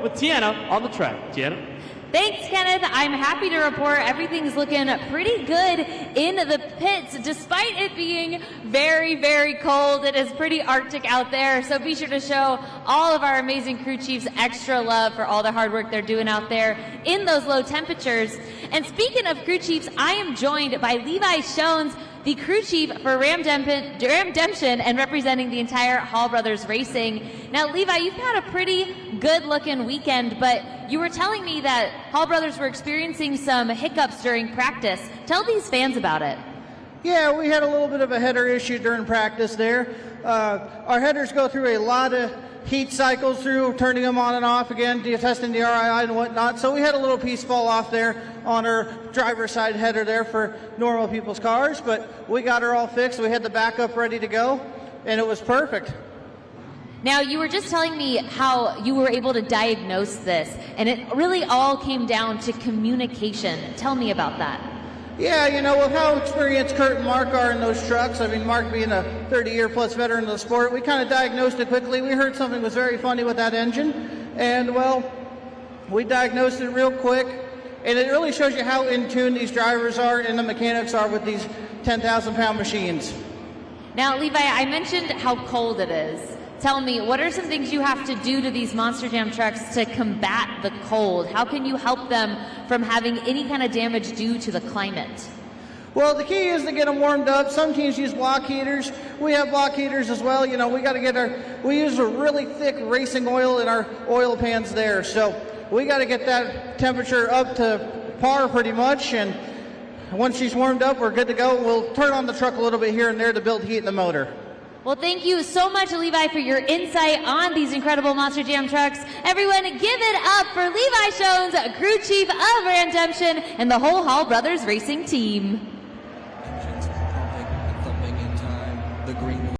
With Tiana on the track. Tiana? Thanks, Kenneth. I'm happy to report everything's looking pretty good in the pits, despite it being very, very cold. It is pretty Arctic out there, so be sure to show all of our amazing crew chiefs extra love for all the hard work they're doing out there in those low temperatures. And speaking of crew chiefs, I am joined by Levi Shones, the crew chief for Ramdemption and representing the entire Hall Brothers Racing. Now, Levi, you've had a pretty good-looking weekend, but you were telling me that Hall Brothers were experiencing some hiccups during practice. Tell these fans about it. Yeah, we had a little bit of a header issue during practice there. Our headers go through a lot of heat cycles through turning them on and off again, testing the RII and whatnot. So we had a little piece fall off there on our driver's side header there for normal people's cars, but we got her all fixed. We had the backup ready to go, and it was perfect. Now, you were just telling me how you were able to diagnose this, and it really all came down to communication. Tell me about that. Yeah, you know, with how experienced Kurt and Mark are in those trucks, I mean, Mark being a 30-year-plus veteran of the sport, we kind of diagnosed it quickly. We heard something was very funny with that engine, and, well, we diagnosed it real quick, and it really shows you how in tune these drivers are and the mechanics are with these 10,000-pound machines. Now, Levi, I mentioned how cold it is. Tell me, what are some things you have to do to these Monster Jam trucks to combat the cold? How can you help them from having any kind of damage due to the climate? Well, the key is to get them warmed up. Some teams use block heaters. We have block heaters as well. You know, we got to get we use a really thick racing oil in our oil pans there. So we got to get that temperature up to par pretty much. And once she's warmed up, we're good to go. We'll turn on the truck a little bit here and there to build heat in the motor. Well, thank you so much, Levi, for your insight on these incredible Monster Jam trucks. Everyone, give it up for Levi Shones, crew chief of Ramdemption, and the whole Hall Brothers Racing team.